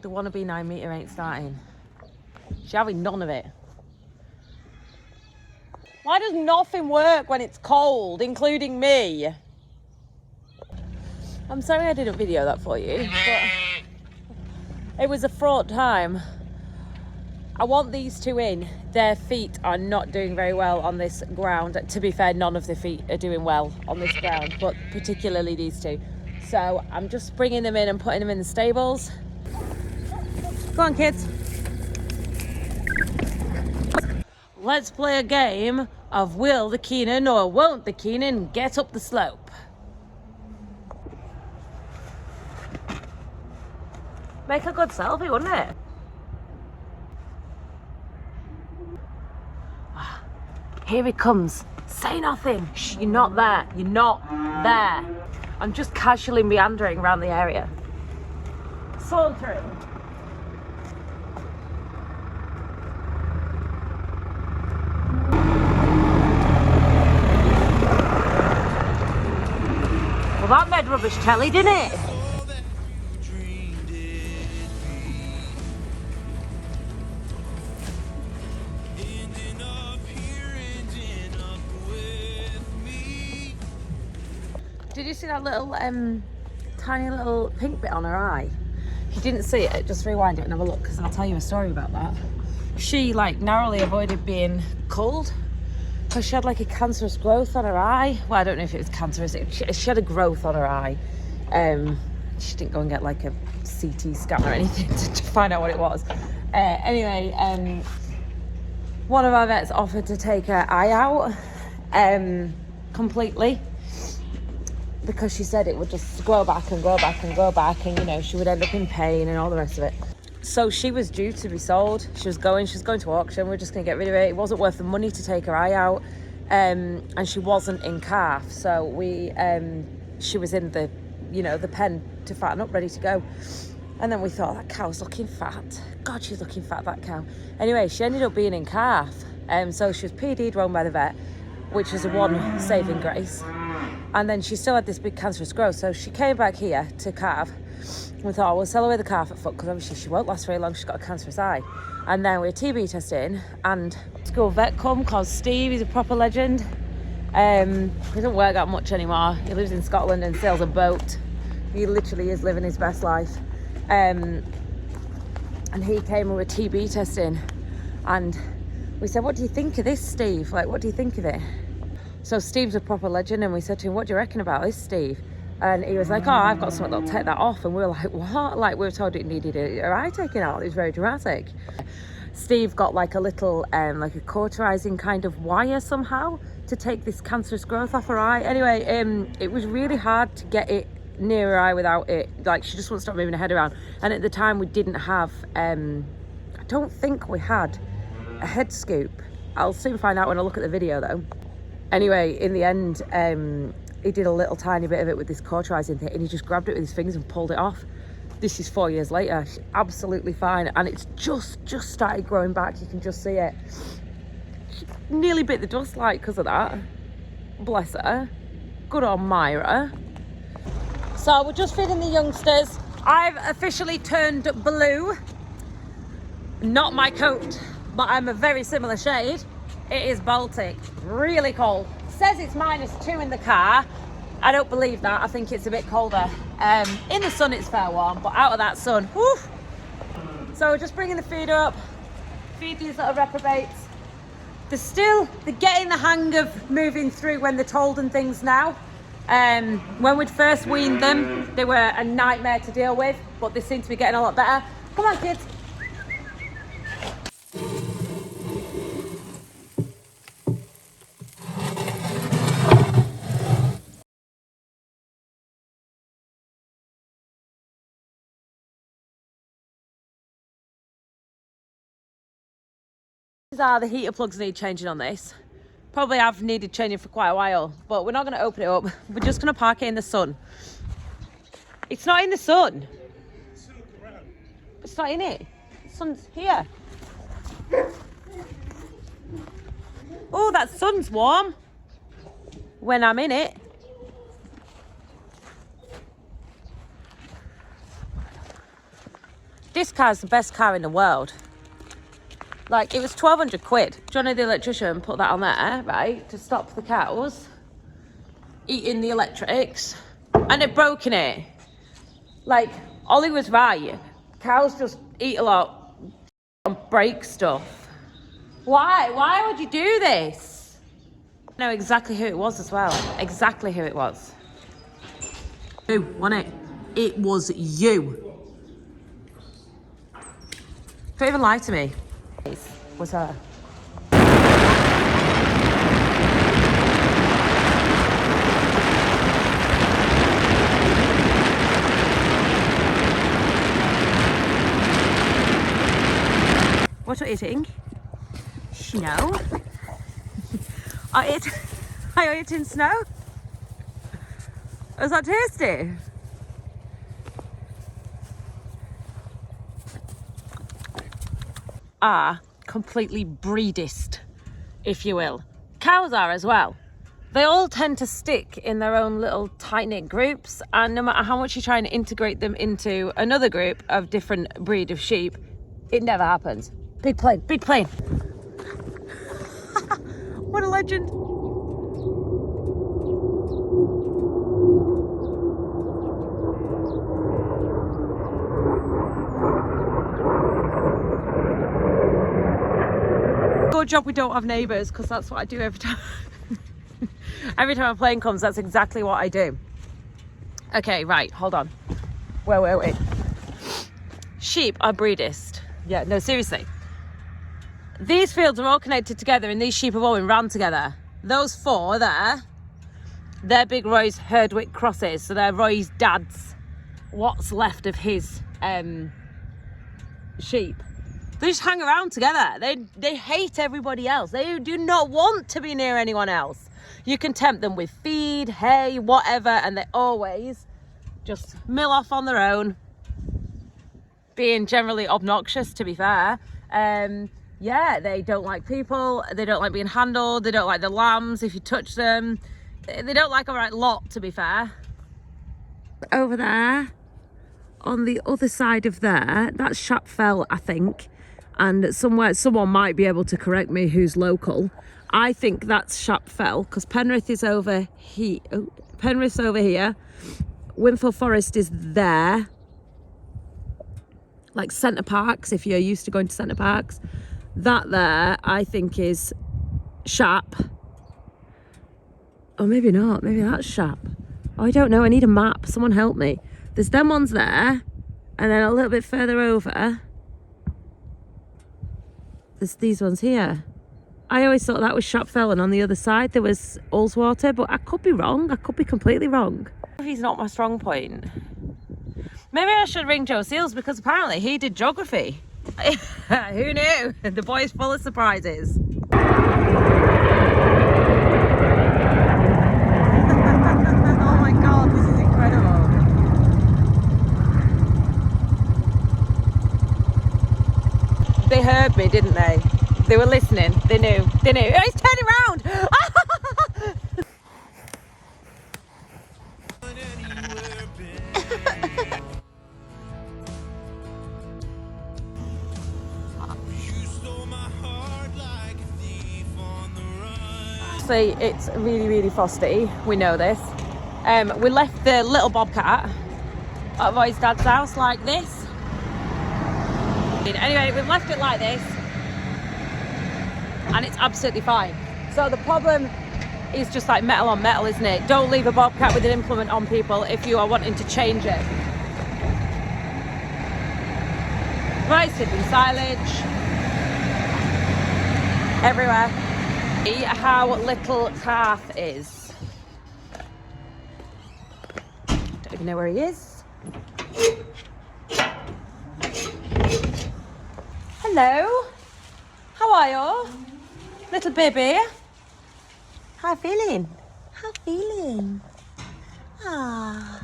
The wannabe 9 metre ain't starting. She's having none of it. Why does nothing work when it's cold, including me? I'm sorry I didn't video that for you, but it was a fraught time. I want these two in. Their feet are not doing very well on this ground. To be fair, none of the feet are doing well on this ground, but particularly these two. So I'm just bringing them in and putting them in the stables. Go on, kids. Let's play a game of will the Keenan or won't the Keenan get up the slope? Make a good selfie, wouldn't it? Here he comes. Say nothing. Shh, you're not there. You're not there. I'm just casually meandering around the area. Sauntering. Well, that made rubbish telly, didn't it? Did you see that little tiny little pink bit on her eye? If you didn't see it, just rewind it and have a look, because I'll tell you a story about that. She like narrowly avoided being cold because she had like a cancerous growth on her eye. Well, I don't know if it was cancerous. She had a growth on her eye. She didn't go and get like a CT scan or anything to find out what it was. Anyway, one of our vets offered to take her eye out completely, because she said it would just grow back and grow back and grow back, and you know, she would end up in pain and all the rest of it. So she was due to be sold. She was going to auction. We were just going to get rid of it. It wasn't worth the money to take her eye out, and she wasn't in calf. So she was in the, you know, the pen to fatten up, ready to go. And then we thought, that cow's looking fat. God, she's looking fat, that cow. Anyway, she ended up being in calf. So she was PD'd wrong by the vet, which was a one saving grace. And then she still had this big cancerous growth. So she came back here to calf. We thought, we'll sell away the calf at foot, because obviously she won't last very long. She's got a cancerous eye. And then we're TB testing, and school vet come called Steve. He's a proper legend. He doesn't work that much anymore. He lives in Scotland and sails a boat. He literally is living his best life. And he came and we were TB testing, and we said, what do you think of this, Steve? Like, what do you think of it? So Steve's a proper legend, and we said to him, what do you reckon about this, Steve? And he was like, oh, I've got something that'll take that off. And we were like, what? Like, we were told it needed her eye taken out. It was very dramatic. Steve got like a little, like a cauterizing kind of wire somehow to take this cancerous growth off her eye. Anyway, it was really hard to get it near her eye without it. Like, she just wouldn't stop moving her head around. And at the time we didn't have, I don't think we had a head scoop. I'll soon find out when I look at the video though. Anyway, in the end, he did a little tiny bit of it with this cauterizing thing, and he just grabbed it with his fingers and pulled it off. This is 4 years later. She's absolutely fine, and it's just started growing back. You can just see it. She nearly bit the dust like because of that. Bless her. Good on Myra. So we're just feeding the youngsters. I've officially turned blue. Not my coat, but I'm a very similar shade. It is Baltic, really cold. Says it's -2 in the car. I don't believe that. I think it's a bit colder. In the sun it's fair warm, but out of that sun, whew. So we're just bringing the feed up. Feed these little reprobates. They're getting the hang of moving through when they're told and things now. When we'd first weaned them, they were a nightmare to deal with, but they seem to be getting a lot better. Come on, kids. These are the heater plugs need changing on this. Probably have needed changing for quite a while, but we're not going to open it up. We're just going to park it in the sun. It's not in the sun. It's not in it. The sun's here. Oh, that sun's warm when I'm in it. This car's the best car in the world. Like, it was 1,200 quid. Johnny the electrician put that on there, right, to stop the cows eating the electrics, and it broke in it. Like, Ollie was right. Cows just eat a lot and break stuff. Why? Why would you do this? I know exactly who it was as well. Exactly who it was. You, wasn't it? It was you. Don't even lie to me. It was her. What are you eating? Snow? Are you eating snow? Is that tasty? Are completely breedist, if you will. Cows are as well. They all tend to stick in their own little tight-knit groups, and no matter how much you try and integrate them into another group of different breed of sheep, it never happens. Big plane, big plane. What a legend. Good job we don't have neighbours, because that's what I do every time. Every time a plane comes, that's exactly what I do. Okay, right, hold on. Wait. Sheep are breedist. Yeah, no, seriously. These fields are all connected together and these sheep have all been ran together. Those four there, they're Big Roy's Herdwick crosses. So they're Roy's dad's, what's left of his sheep. They just hang around together. They hate everybody else. They do not want to be near anyone else. You can tempt them with feed, hay, whatever, and they always just mill off on their own, being generally obnoxious, to be fair. Yeah, they don't like people. They don't like being handled. They don't like the lambs if you touch them. They don't like a right lot, to be fair. Over there, on the other side of there, that's Shapfell, I think. And somewhere, someone might be able to correct me who's local. I think that's Shapfell, because Penrith is over here. Oh, Penrith's over here. Winfield Forest is there. Like Centre Parks, if you're used to going to Centre Parks. That there, I think, is Shap. Or maybe not. Maybe that's Shap. Oh, I don't know. I need a map. Someone help me. There's them ones there. And then a little bit further over, there's these ones here. I always thought that was Shapfell, and on the other side there was Ullswater, but I could be wrong. I could be completely wrong. He's not my strong point. Maybe I should ring Joe Seals, because apparently he did geography. Who knew? The boy's full of surprises. Oh my god, this is incredible. They heard me, didn't they? They were listening. They knew. Oh, he's turning around! It's really, really frosty. We know this. We left the little bobcat at Roy's dad's house like this. Anyway, we've left it like this, and it's absolutely fine. So the problem is just like metal on metal, isn't it? Don't leave a bobcat with an implement on people if you are wanting to change it. Right, tipping silage everywhere. See how little Taff is. Don't even know where he is. Hello, how are you? Little baby. How feeling? How feeling? Ah,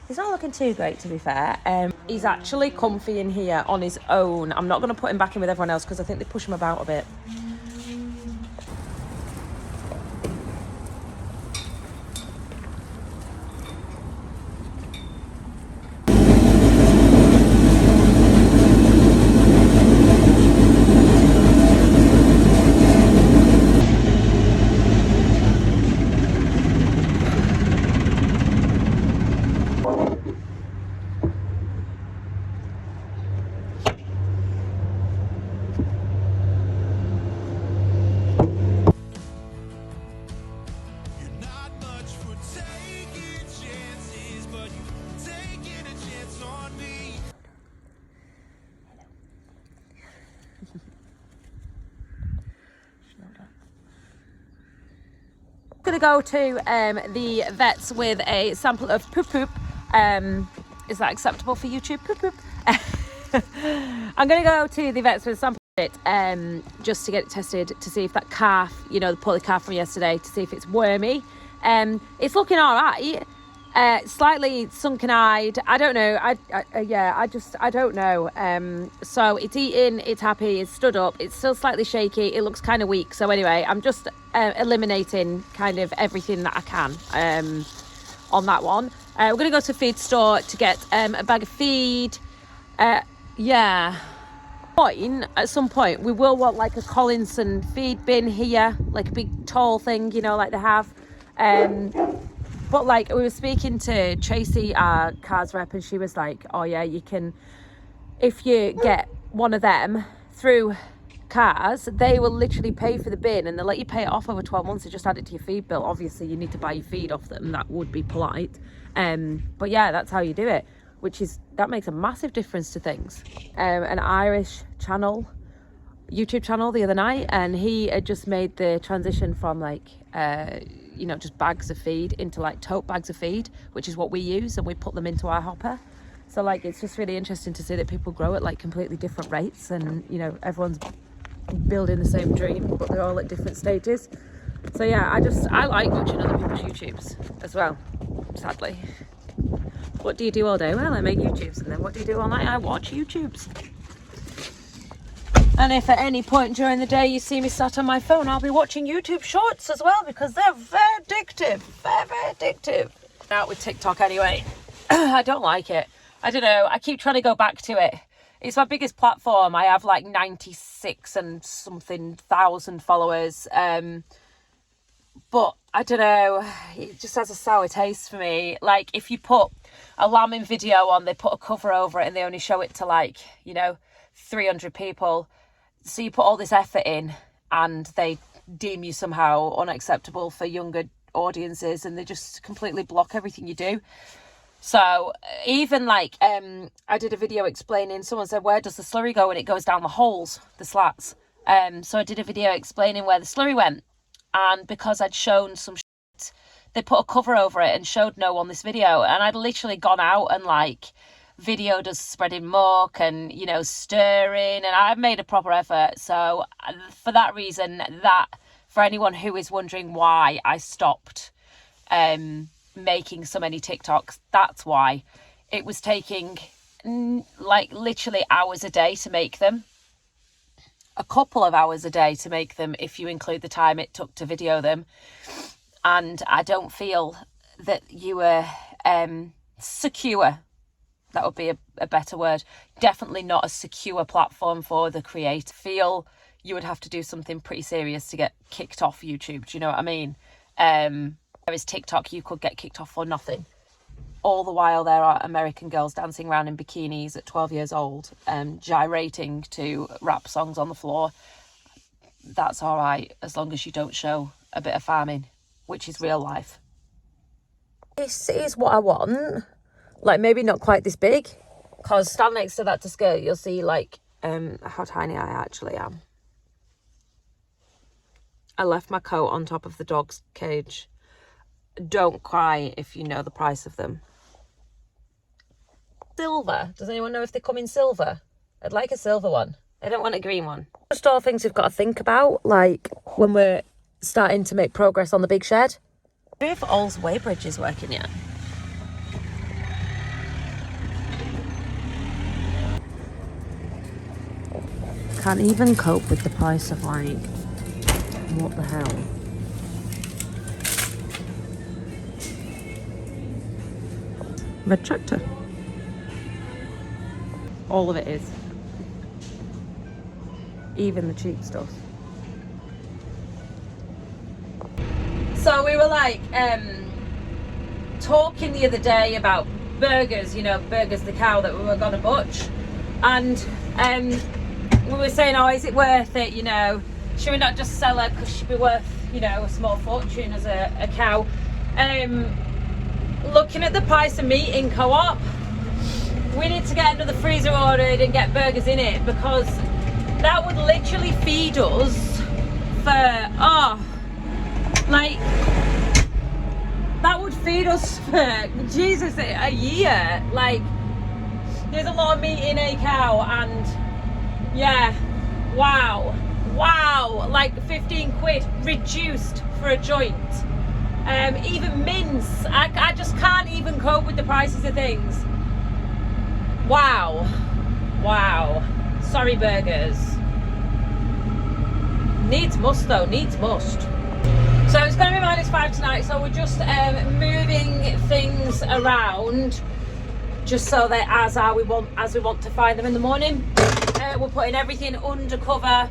he's not looking too great, to be fair. He's actually comfy in here on his own. I'm not going to put him back in with everyone else because I think they push him about a bit. going to go to the vets with a sample of poop. Is that acceptable for YouTube? Poop. I'm going to go to the vets with a sample of it just to get it tested to see if that calf, you know, the poorly calf from yesterday, to see if it's wormy. It's looking all right. Slightly sunken-eyed. I don't know. I don't know. So it's eating, it's happy, it's stood up, it's still slightly shaky, it looks kind of weak. So anyway, I'm just eliminating kind of everything that I can on that one. We're going to go to a feed store to get a bag of feed. At some point, we will want like a Collinson feed bin here, like a big tall thing, you know, like they have. But like we were speaking to Tracy, our cars rep, and she was like, oh yeah, you can, if you get one of them through cars, they will literally pay for the bin and they'll let you pay it off over 12 months. They just add it to your feed bill. Obviously you need to buy your feed off them. That would be polite. But yeah, that's how you do it, that makes a massive difference to things. An Irish YouTube channel the other night, and he had just made the transition from like, you know, just bags of feed into like tote bags of feed, which is what we use, and we put them into our hopper. So like, it's just really interesting to see that people grow at like completely different rates, and you know, everyone's building the same dream, but they're all at different stages. So yeah, I like watching other people's YouTubes as well, sadly. What do you do all day? Well, I make YouTubes. And then what do you do all night? I watch YouTubes. And if at any point during the day you see me sat on my phone, I'll be watching YouTube shorts as well, because they're very addictive. Very addictive. Out with TikTok anyway. I don't like it. I don't know. I keep trying to go back to it. It's my biggest platform. I have like 96 and something thousand followers. But I don't know, it just has a sour taste for me. Like if you put a lambing video on, they put a cover over it and they only show it to like, you know, 300 people. So you put all this effort in and they deem you somehow unacceptable for younger audiences, and they just completely block everything you do. So even like, I did a video explaining, someone said, where does the slurry go? And it goes down the holes, the slats. So I did a video explaining where the slurry went. And because I'd shown some shit, they put a cover over it and showed no on this video. And I'd literally gone out and like videoed us spreading muck and, you know, stirring. And I made a proper effort. So for that reason, for anyone who is wondering why I stopped making so many TikToks, that's why. It was taking like literally hours a day to make them. A couple of hours a day to make them if you include the time it took to video them. And I don't feel that you were secure. That would be a better word. Definitely not a secure platform for the creator. Feel you would have to do something pretty serious to get kicked off YouTube. Do you know what I mean? Whereas TikTok, you could get kicked off for nothing. All the while there are American girls dancing around in bikinis at 12 years old, gyrating to rap songs on the floor. That's all right, as long as you don't show a bit of farming, which is real life. This is what I want. Like, maybe not quite this big, because stand next to that skirt, you'll see like how tiny I actually am. I left my coat on top of the dog's cage. Don't cry if you know the price of them. Silver. Does anyone know if they come in silver? I'd like a silver one. I don't want a green one. Just all things we've got to think about, like when we're starting to make progress on the big shed. I wonder if All's weighbridge is working yet. Can't even cope with the price of like, what the hell? Red tractor. All of it is. Even the cheap stuff. So we were like talking the other day about burgers, you know, Burgers the cow that we were gonna butch. And we were saying, oh, is it worth it, you know? Should we not just sell her because she'd be worth, you know, a small fortune as a cow? Looking at the price of meat in Co-op, we need to get another freezer ordered and get burgers in it, because that would literally feed us for, like feed us for, Jesus, a year. Like, there's a lot of meat in a cow, and yeah, wow, like 15 quid reduced for a joint. Even mince, I just can't even cope with the prices of things. Wow. Sorry, burgers. Needs must though, needs must. So it's going to be -5 tonight, so we're just moving things around just so that as we want to find them in the morning. We're putting everything under cover.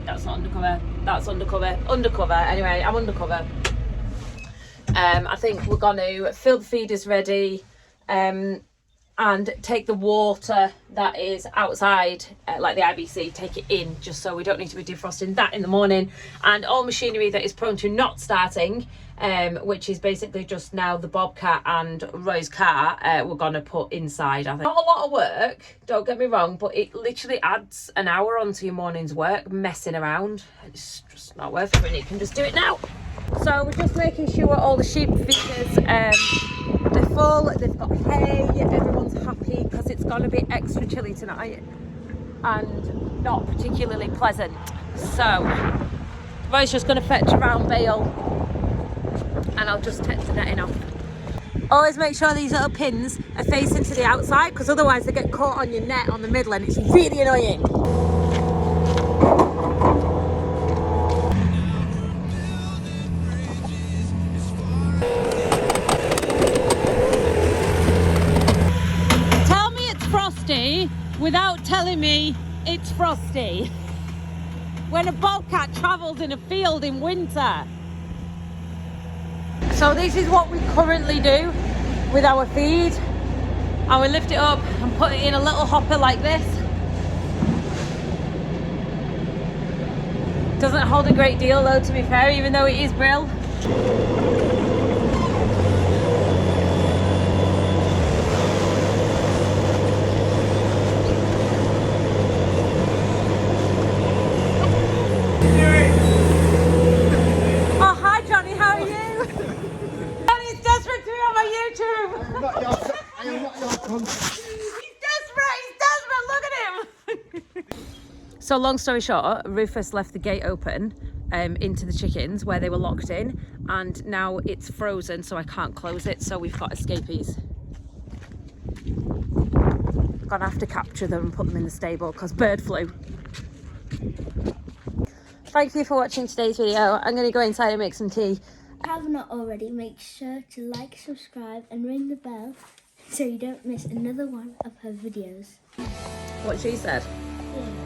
That's not undercover, that's undercover. Anyway, I'm undercover. I think we're going to fill the feeders ready, and take the water that is outside, like the IBC, take it in, just so we don't need to be defrosting that in the morning. And all machinery that is prone to not starting, which is basically just now the Bobcat and Roy's car, we're gonna put inside. I think not a lot of work, don't get me wrong, but it literally adds an hour onto your morning's work messing around. It's just not worth it when you can just do it now. So we're just making sure all the sheep feeders, they're full, they've got hay, everyone's happy because it's going to be extra chilly tonight and not particularly pleasant. So Roy's just going to fetch a round bale and I'll just take the netting off. Always make sure these little pins are facing to the outside, because otherwise they get caught on your net on the middle and it's really annoying. Without telling me it's frosty when a bobcat travels in a field in winter. So this is what we currently do with our feed, and we lift it up and put it in a little hopper like this. Doesn't hold a great deal though, to be fair, even though it is brill. So long story short, Rufus left the gate open into the chickens where they were locked in, and now it's frozen, so I can't close it, so we've got escapees. I'm gonna have to capture them and put them in the stable because bird flu. Thank you for watching today's video. I'm gonna go inside and make some tea. If you have not already, make sure to like, subscribe and ring the bell so you don't miss another one of her videos. What she said? Yeah.